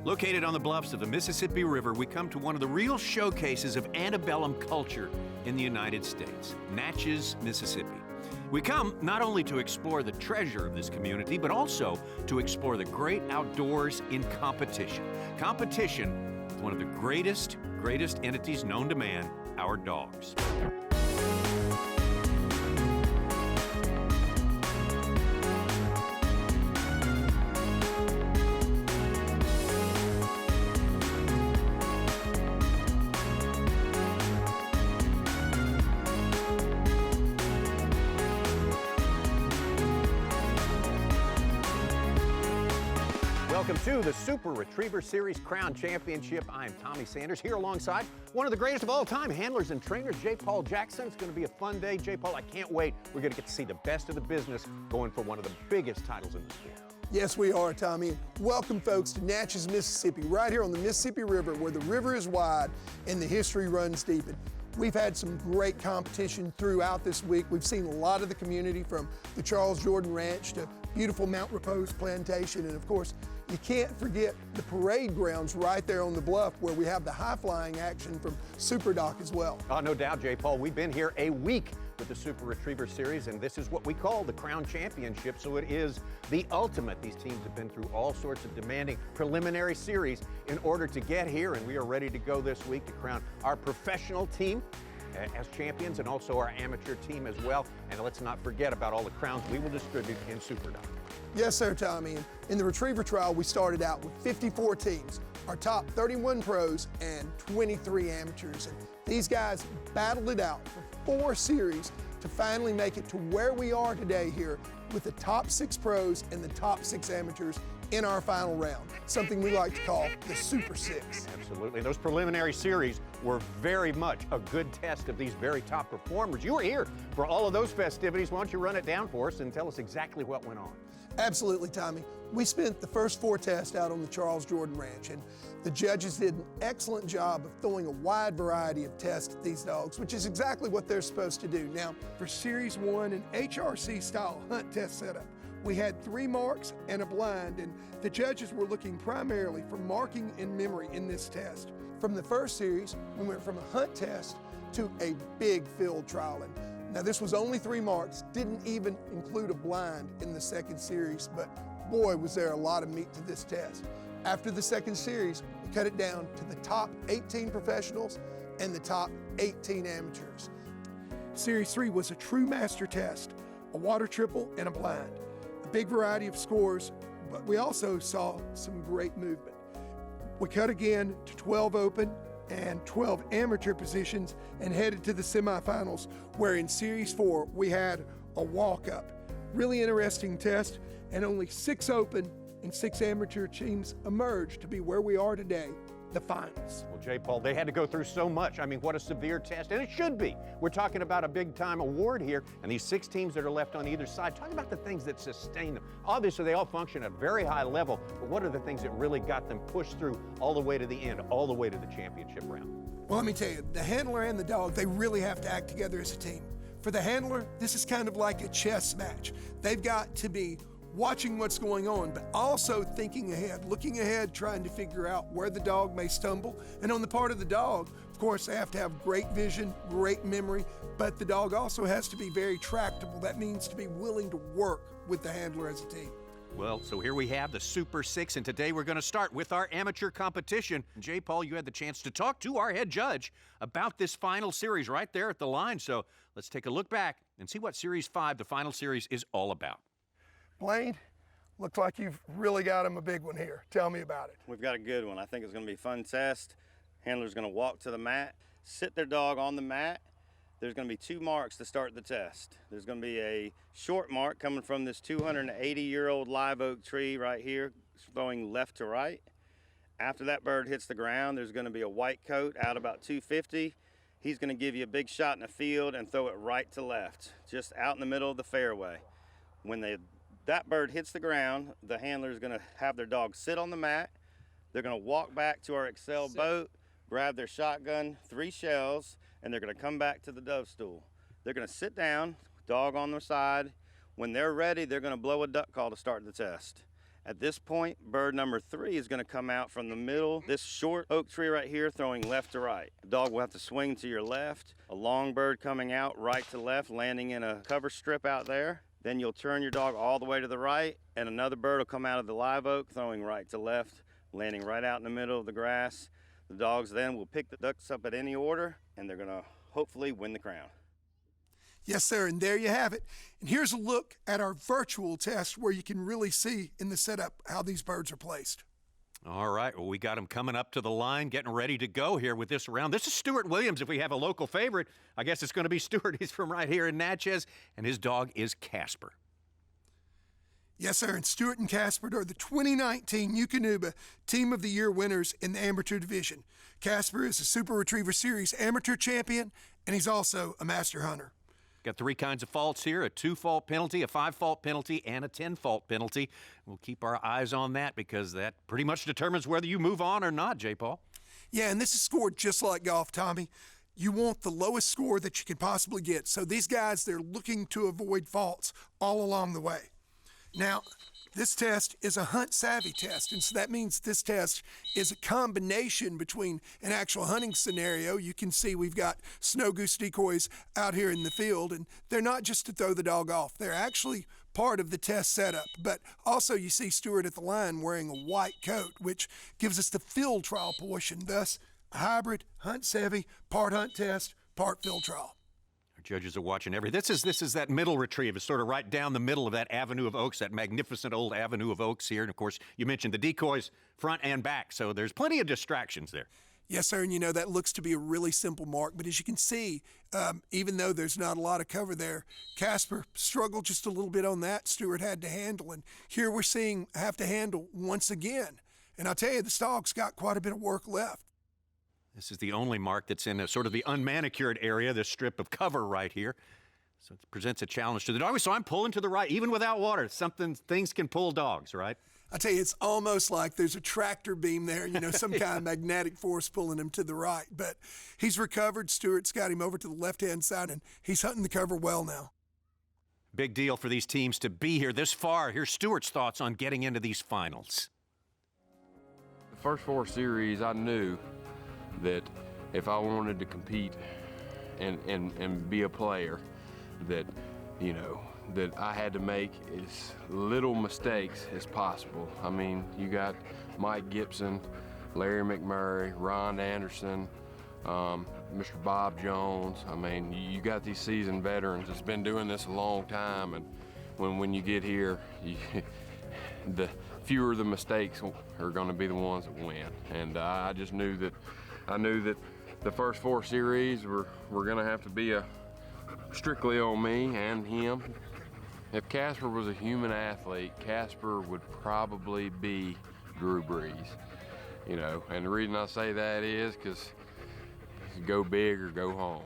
Located on the bluffs of the Mississippi River, we come to one of the real showcases of antebellum culture in the United States, Natchez, Mississippi. We come not only to explore the treasure of this community, but also to explore the great outdoors in competition. Competition with one of the greatest entities known to man, our dogs. Welcome to the Super Retriever Series Crown Championship. I am Tommy Sanders here alongside one of the greatest of all time handlers and trainers, J. Paul Jackson. It's going to be a fun day. J. Paul, I can't wait. We're going to get to see the best of the business going for one of the biggest titles in the sport. Yes, we are, Tommy. Welcome, folks, to Natchez, Mississippi, right here on the Mississippi River, where the river is wide and the history runs deep. And we've had some great competition throughout this week. We've seen a lot of the community, from the Charles Jordan Ranch to beautiful Mount Repose Plantation, and of course, you can't forget the parade grounds right there on the bluff, where we have the high-flying action from Superdoc as well. Oh, no doubt, J. Paul. We've been here a week with the Super Retriever Series, and this is what we call the Crown Championship, so it is the ultimate. These teams have been through all sorts of demanding preliminary series in order to get here, and we are ready to go this week to crown our professional team as champions and also our amateur team as well. And let's not forget about all the crowns we will distribute in Superdoc. Yes, sir, Tommy. In the Retriever Trial, we started out with 54 teams, our top 31 pros and 23 amateurs. And these guys battled it out for 4 series to finally make it to where we are today here with the top 6 pros and the top 6 amateurs in our final round, something we like to call the Super 6. Absolutely. Those preliminary series were very much a good test of these very top performers. You were here for all of those festivities. Why don't you run it down for us and tell us exactly what went on? Absolutely, Tommy. We spent the first 4 tests out on the Charles Jordan Ranch, and the judges did an excellent job of throwing a wide variety of tests at these dogs, which is exactly what they're supposed to do. Now, for Series 1, an HRC-style hunt test setup, we had 3 marks and a blind, and the judges were looking primarily for marking and memory in this test. From the first series, we went from a hunt test to a big field trial. And now, this was only 3 marks, didn't even include a blind in the second series, but boy, was there a lot of meat to this test. After the second series, we cut it down to the top 18 professionals and the top 18 amateurs. Series 3 was a true master test, a water triple and a blind. A big variety of scores, but we also saw some great movement. We cut again to 12 open and 12 amateur positions and headed to the semifinals, where in Series 4 we had a walk-up. Really interesting test, and only 6 open and 6 amateur teams emerged to be where we are today, the finals. Well, J. Paul, they had to go through so much. I mean, what a severe test, and it should be. We're talking about a big-time award here, and these 6 teams that are left on either side, talk about the things that sustain them. Obviously, they all function at a very high level, but what are the things that really got them pushed through all the way to the end, all the way to the championship round? Well, let me tell you, the handler and the dog, they really have to act together as a team. For the handler, this is kind of like a chess match. They've got to be watching what's going on, but also thinking ahead, looking ahead, trying to figure out where the dog may stumble. And on the part of the dog, of course, they have to have great vision, great memory, but the dog also has to be very tractable. That means to be willing to work with the handler as a team. Well, so here we have the Super 6, and today we're going to start with our amateur competition. J. Paul, you had the chance to talk to our head judge about this final series right there at the line, so let's take a look back and see what Series 5, the final series, is all about. Blaine, looks like you've really got him a big one here. Tell me about it. We've got a good one. I think it's going to be a fun test. Handler's going to walk to the mat, sit their dog on the mat. There's going to be 2 marks to start the test. There's going to be a short mark coming from this 280-year-old live oak tree right here, going left to right. After that bird hits the ground, there's going to be a white coat out about 250. He's going to give you a big shot in the field and throw it right to left, just out in the middle of the fairway. When that bird hits the ground, the handler is going to have their dog sit on the mat. They're going to walk back to our Excel boat, grab their shotgun, 3 shells, and they're going to come back to the dove stool. They're going to sit down, dog on their side. When they're ready, they're going to blow a duck call to start the test. At this point, bird number 3 is going to come out from the middle, this short oak tree right here, throwing left to right. The dog will have to swing to your left. A long bird coming out right to left, landing in a cover strip out there. Then you'll turn your dog all the way to the right, and another bird will come out of the live oak, throwing right to left, landing right out in the middle of the grass. The dogs then will pick the ducks up at any order, and they're going to hopefully win the crown. Yes, sir, and there you have it. And here's a look at our virtual test where you can really see in the setup how these birds are placed. All right, well, we got them coming up to the line, getting ready to go here with this round. This is Stuart Williams. If we have a local favorite, I guess it's going to be Stuart. He's from right here in Natchez, and his dog is Casper. Yes, sir, and Stuart and Casper are the 2019 Eukanuba Team of the Year winners in the amateur division. Casper is a Super Retriever Series amateur champion, and he's also a master hunter. Got 3 kinds of faults here, a 2-fault penalty, a 5-fault penalty, and a 10-fault penalty. We'll keep our eyes on that because that pretty much determines whether you move on or not, J. Paul. Yeah, and this is scored just like golf, Tommy. You want the lowest score that you can possibly get. So these guys, they're looking to avoid faults all along the way. Now, this test is a hunt savvy test, and so that means this test is a combination between an actual hunting scenario. You can see we've got snow goose decoys out here in the field, and they're not just to throw the dog off. They're actually part of the test setup. But also you see Stuart at the line wearing a white coat, which gives us the field trial portion, thus a hybrid hunt savvy, part hunt test, part field trial. Judges are watching this is that middle retrieve. It's sort of right down the middle of that avenue of oaks, that magnificent old avenue of oaks here. And, of course, you mentioned the decoys front and back, so there's plenty of distractions there. Yes, sir, and you know, that looks to be a really simple mark. But as you can see, even though there's not a lot of cover there, Casper struggled just a little bit on that. Stuart had to handle, and here we're seeing have to handle once again. And I'll tell you, this dog's got quite a bit of work left. This is the only mark that's in a sort of the unmanicured area, this strip of cover right here. So it presents a challenge to the dog. So I'm pulling to the right, even without water. Things can pull dogs, right? I tell you, it's almost like there's a tractor beam there, you know, some kind of magnetic force pulling him to the right. But he's recovered. Stuart's got him over to the left-hand side, and he's hunting the cover well now. Big deal for these teams to be here this far. Here's Stuart's thoughts on getting into these finals. The first 4 series, I knew that if I wanted to compete and be a player, that, you know, that I had to make as little mistakes as possible. I mean, you got Mike Gibson, Larry McMurray, Ron Anderson, Mr. Bob Jones. I mean, you got these seasoned veterans that's been doing this a long time, and when you get here, the fewer the mistakes are going to be the ones that win. And I just knew that the first 4 series were going to have to be strictly on me and him. If Casper was a human athlete, Casper would probably be Drew Brees, you know. And the reason I say that is because go big or go home.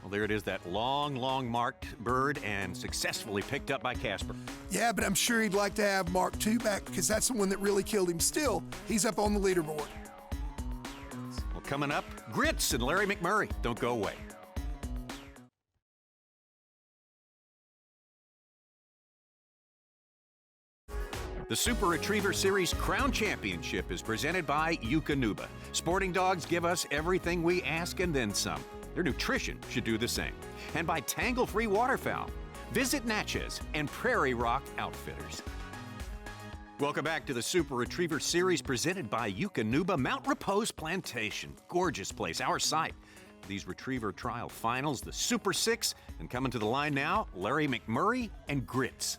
Well, there it is, that long marked bird, and successfully picked up by Casper. Yeah, but I'm sure he'd like to have Mark II back because that's the one that really killed him. Still, he's up on the leaderboard. Well, coming up, Grits and Larry McMurray. Don't go away. The Super Retriever Series Crown Championship is presented by Eukanuba. Sporting dogs give us everything we ask and then some. Their nutrition should do the same. And by Tangle-Free Waterfowl. Visit Natchez and Prairie Rock Outfitters. Welcome back to the Super Retriever Series presented by Eukanuba Mount Repose Plantation. Gorgeous place, our site. These Retriever Trial Finals, the Super 6, and coming to the line now, Larry McMurray and Grits.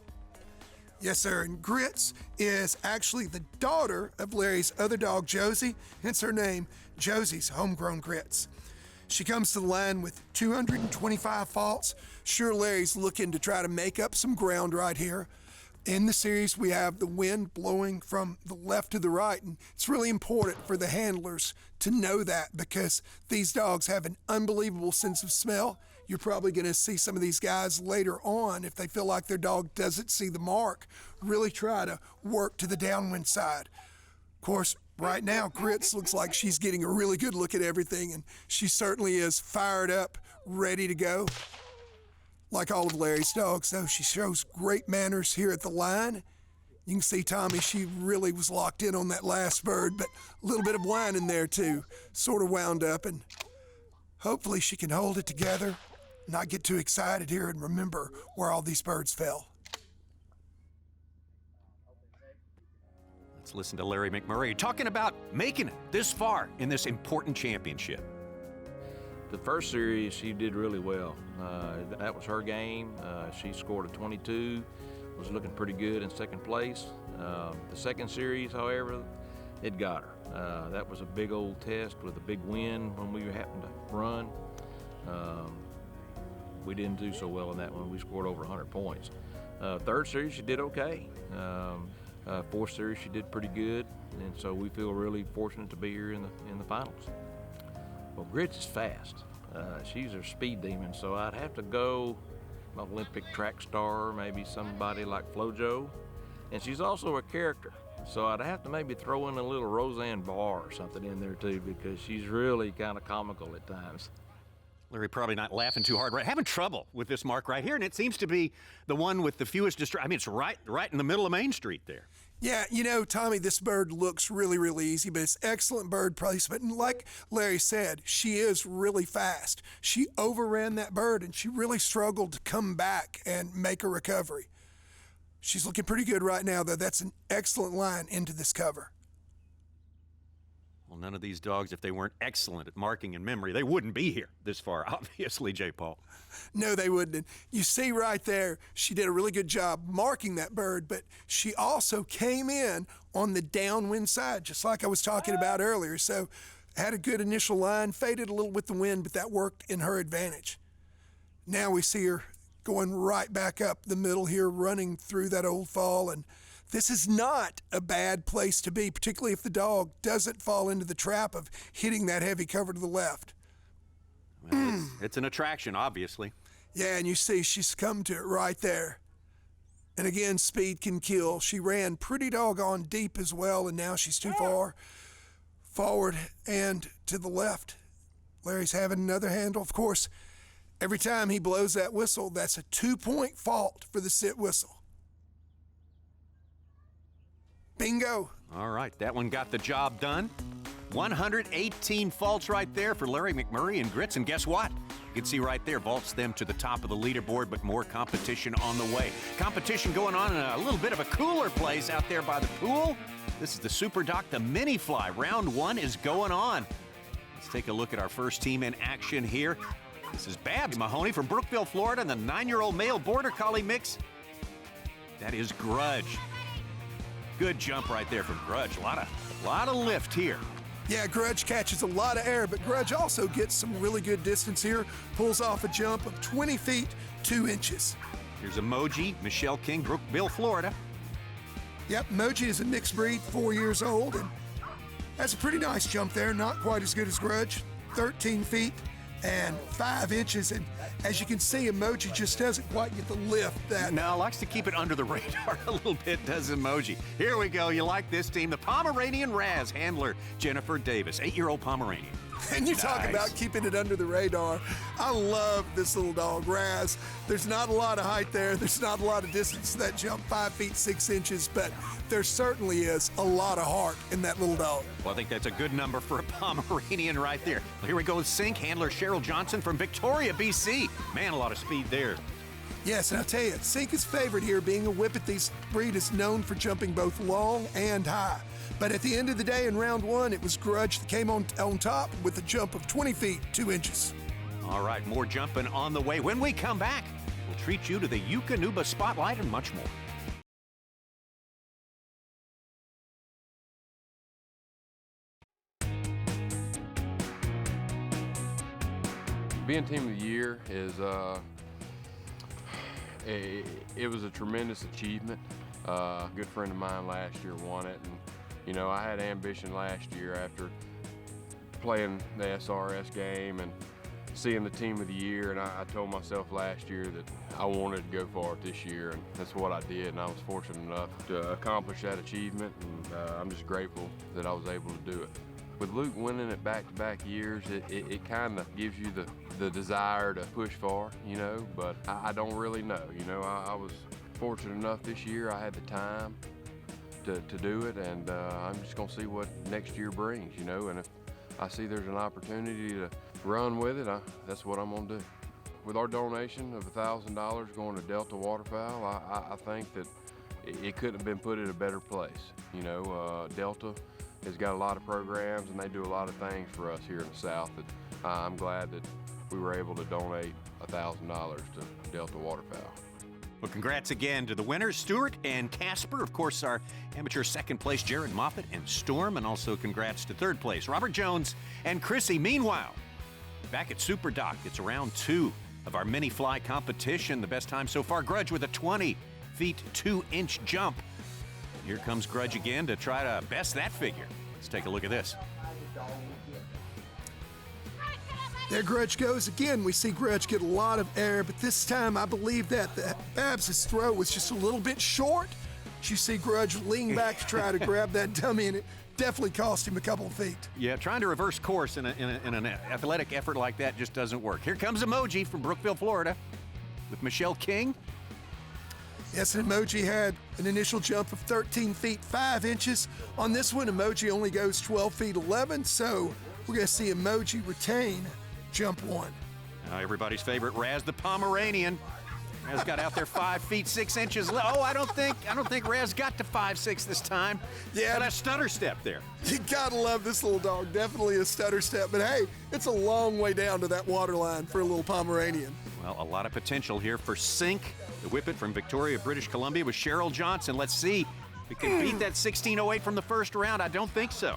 Yes, sir, and Grits is actually the daughter of Larry's other dog, Josie, hence her name, Josie's Homegrown Grits. She comes to the line with 225 faults. Sure, Larry's looking to try to make up some ground right here. In the series, we have the wind blowing from the left to the right, and it's really important for the handlers to know that because these dogs have an unbelievable sense of smell. You're probably going to see some of these guys later on, if they feel like their dog doesn't see the mark, really try to work to the downwind side. Of course, right now, Grits looks like she's getting a really good look at everything, and she certainly is fired up, ready to go. Like all of Larry's dogs, though, she shows great manners here at the line. You can see Tommy, she really was locked in on that last bird, but a little bit of wine in there too, sort of wound up, and hopefully she can hold it together, not get too excited here and remember where all these birds fell. Let's listen to Larry McMurray talking about making it this far in this important championship. The first series, she did really well. That was her game. She scored a 22, was looking pretty good in second place. The second series, however, it got her. That was a big old test with a big wind when we happened to run. We didn't do so well in that one. We scored over 100 points. Third series, she did okay. Fourth series, she did pretty good, and so we feel really fortunate to be here in the finals. Well, Grits is fast. She's a speed demon, so I'd have to go an Olympic track star, maybe somebody like Flojo. And she's also a character, so I'd have to maybe throw in a little Roseanne Barr or something in there too, because she's really kind of comical at times. Larry probably not laughing too hard, right? Having trouble with this mark right here, and it seems to be the one with the fewest distractions. I mean, it's right in the middle of Main Street there. Yeah, you know, Tommy, this bird looks really, really easy, but it's excellent bird placement. And like Larry said, she is really fast. She overran that bird, and she really struggled to come back and make a recovery. She's looking pretty good right now, though. That's an excellent line into this cover. Well, none of these dogs, if they weren't excellent at marking and memory, they wouldn't be here this far, obviously, J. Paul. No, they wouldn't. You see right there, she did a really good job marking that bird, but she also came in on the downwind side, just like I was talking about earlier. So had a good initial line, faded a little with the wind, but that worked in her advantage. Now we see her going right back up the middle here, running through that old fall, and this is not a bad place to be, particularly if the dog doesn't fall into the trap of hitting that heavy cover to the left. Well, it's an attraction, obviously. Yeah, and you see she's come to it right there. And again, speed can kill. She ran pretty doggone deep as well, and now she's too far forward and to the left. Larry's having another handle. Of course, every time he blows that whistle, that's a 2-point fault for the sit whistle. Bingo. All right, that one got the job done. 118 faults right there for Larry McMurray and Grits, and guess what? You can see right there, vaults them to the top of the leaderboard, but more competition on the way. Competition going on in a little bit of a cooler place out there by the pool. This is the Superdoc, the mini fly. Round one is going on. Let's take a look at our first team in action here. This is Babs Mahoney from Brookville, Florida, and the 9-year-old male border collie mix. That is Grudge. Good jump right there from Grudge. A lot of lift here. Yeah, Grudge catches a lot of air, but Grudge also gets some really good distance here. Pulls off a jump of 20 feet, 2 inches. Here's Emoji, Michelle King, Brookville, Florida. Yep, Emoji is a mixed breed, 4 years old, and that's a pretty nice jump there. Not quite as good as Grudge, 13 feet and 5 inches. And as you can see, Emoji just doesn't quite get the lift that... No, likes to keep it under the radar a little bit, does Emoji. Here we go. You like this team. The Pomeranian Raz handler, Jennifer Davis, 8-year-old Pomeranian. And you talk about keeping it under the radar. I love this little dog, Raz. There's not a lot of height there. There's not a lot of distance to that jump, 5 feet, 6 inches, but there certainly is a lot of heart in that little dog. Well, I think that's a good number for a Pomeranian right there. Well, here we go with Sink, handler Cheryl Johnson from Victoria, BC. Man, a lot of speed there. Yes, and I'll tell you, Sink is favored here. Being a whippet, this breed is known for jumping both long and high. But at the end of the day, in round one, it was Grudge that came on top with a jump of 20 feet, 2 inches. All right, more jumping on the way. When we come back, we'll treat you to the Eukanuba Spotlight and much more. Being Team of the Year is it was a tremendous achievement. A good friend of mine last year won it, and you know, I had ambition last year after playing the SRS game and seeing the Team of the Year, and I told myself last year that I wanted to go for it this year, and that's what I did, and I was fortunate enough to accomplish that achievement, and I'm just grateful that I was able to do it. With Luke winning it back-to-back years, it kind of gives you the desire to push far, you know, but I don't really know. You know, I was fortunate enough this year. I had the time to do it, and I'm just going to see what next year brings, you know, and if I see there's an opportunity to run with it, that's what I'm going to do. With our donation of $1,000 going to Delta Waterfowl, I think that it couldn't have been put in a better place. You know, Delta has got a lot of programs, and they do a lot of things for us here in the South. That I'm glad that we were able to donate $1,000 to Delta Waterfowl. Well, congrats again to the winners, Stuart and Casper. Of course, our amateur second place, Jared Moffitt and Storm, and also congrats to third place, Robert Jones and Chrissy. Meanwhile, back at Superdoc, it's round 2 of our mini fly competition. The best time so far, Grudge with a 20 feet 2-inch jump. Here comes Grudge again to try to best that figure. Let's take a look at this. There Grudge goes again. We see Grudge get a lot of air, but this time I believe that Babs' throw was just a little bit short. You see Grudge lean back to try to grab that dummy, and it definitely cost him a couple of feet. Yeah, trying to reverse course in an athletic effort like that just doesn't work. Here comes Emoji from Brookville, Florida, with Michelle King. Yes, Emoji had an initial jump of 13 feet 5 inches. On this one, Emoji only goes 12 feet 11, so we're going to see Emoji retain jump 1. Now everybody's favorite, Raz the Pomeranian. Raz got out there 5 feet 6 inches. Oh, I don't think Raz got to 5'6" this time. Yeah, got a stutter step there. You gotta love this little dog. Definitely a stutter step, but hey, it's a long way down to that water line for a little Pomeranian. Well, a lot of potential here for Sink, the whippet from Victoria, British Columbia, with Cheryl Johnson. Let's see if it can beat that 16:08 from the first round. I don't think so.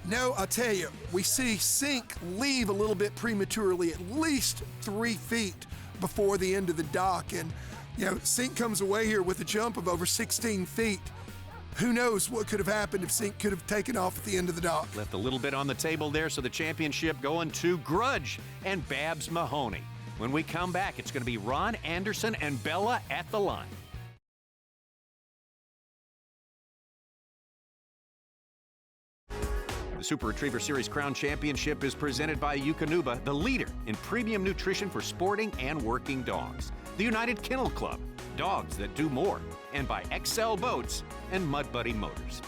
No, I'll tell you, we see Sink leave a little bit prematurely, at least 3 feet before the end of the dock. And, you know, Sink comes away here with a jump of over 16 feet. Who knows what could have happened if Sink could have taken off at the end of the dock. Left a little bit on the table there, so the championship going to Grudge and Babs Mahoney. When we come back, it's going to be Ron Anderson and Bella at the line. The Super Retriever Series Crown Championship is presented by Eukanuba, the leader in premium nutrition for sporting and working dogs. The United Kennel Club, dogs that do more. And by XL Boats and Mud Buddy Motors.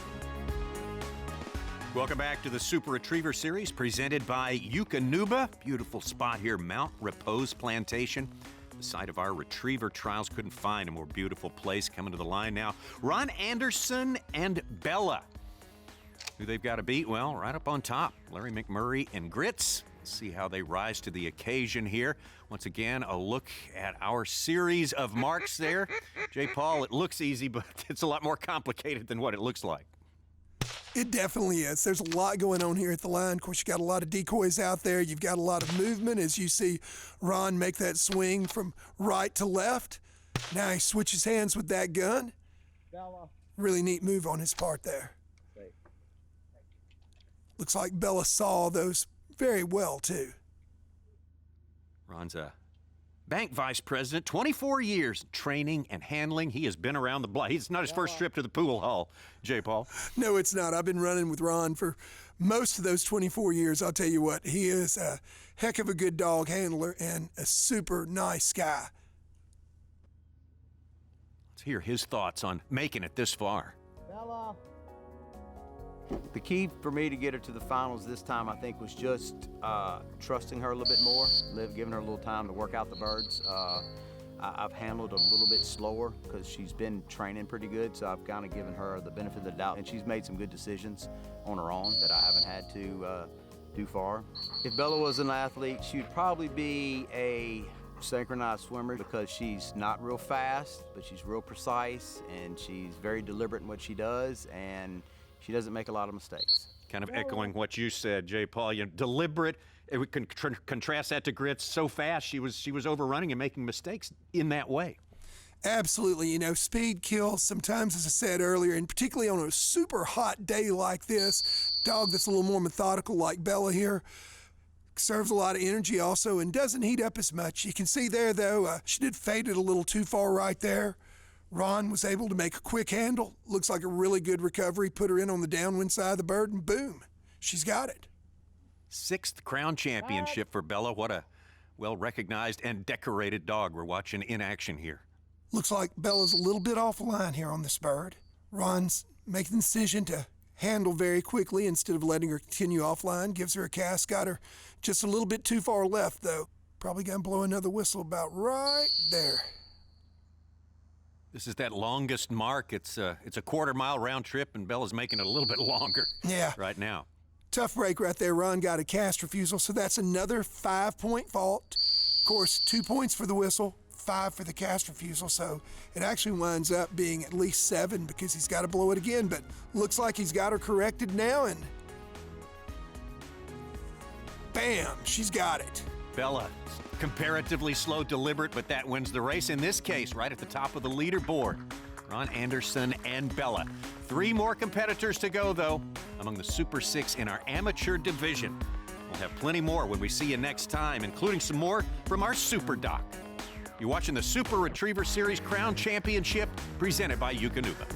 Welcome back to the Super Retriever Series presented by Eukanuba. Beautiful spot here, Mount Repose Plantation. The site of our retriever trials. Couldn't find a more beautiful place. Coming to the line now, Ron Anderson and Bella. Who they've got to beat? Well, right up on top, Larry McMurray and Grits. Let's see how they rise to the occasion here. Once again, a look at our series of marks there. J. Paul, it looks easy, but it's a lot more complicated than what it looks like. It definitely is. There's a lot going on here at the line. Of course, you got a lot of decoys out there. You've got a lot of movement as you see Ron make that swing from right to left. Now he switches hands with that gun. Really neat move on his part there. Looks like Bella saw those very well, too. Ron's a bank vice president, 24 years training and handling. He has been around the block. It's not his first trip to the pool hall, J. Paul. No, it's not. I've been running with Ron for most of those 24 years. I'll tell you what, he is a heck of a good dog handler and a super nice guy. Let's hear his thoughts on making it this far. Bella. The key for me to get her to the finals this time, I think, was just trusting her a little bit more, giving her a little time to work out the birds. I've handled a little bit slower because she's been training pretty good, so I've kind of given her the benefit of the doubt, and she's made some good decisions on her own that I haven't had to do far. If Bella was an athlete, she'd probably be a synchronized swimmer because she's not real fast, but she's real precise, and she's very deliberate in what she does, and she doesn't make a lot of mistakes. Kind of echoing what you said, J. Paul. You know, deliberate. We can contrast that to Grits. So fast, she was overrunning and making mistakes in that way. Absolutely. You know, speed kills sometimes, as I said earlier, and particularly on a super hot day like this. Dog that's a little more methodical like Bella here serves a lot of energy also and doesn't heat up as much. You can see there, though, she did fade it a little too far right there. Ron was able to make a quick handle. Looks like a really good recovery. Put her in on the downwind side of the bird, and boom, she's got it. 6th crown championship for Bella. What a well-recognized and decorated dog we're watching in action here. Looks like Bella's a little bit off the line here on this bird. Ron's making the decision to handle very quickly instead of letting her continue offline. Gives her a cast, got her just a little bit too far left though. Probably gonna blow another whistle about right there. This is that longest mark. It's a quarter-mile round trip, and Bella's making it a little bit longer. Yeah. Right now. Tough break right there. Ron got a cast refusal, so that's another 5-point fault. Of course, 2 points for the whistle, 5 for the cast refusal, so it actually winds up being at least 7 because he's got to blow it again, but looks like he's got her corrected now, and bam, she's got it. Bella, comparatively slow, deliberate, but that wins the race. In this case, right at the top of the leaderboard, Ron Anderson and Bella. 3 more competitors to go, though, among the Super 6 in our amateur division. We'll have plenty more when we see you next time, including some more from our Superdoc. You're watching the Super Retriever Series Crown Championship, presented by Eukanuba.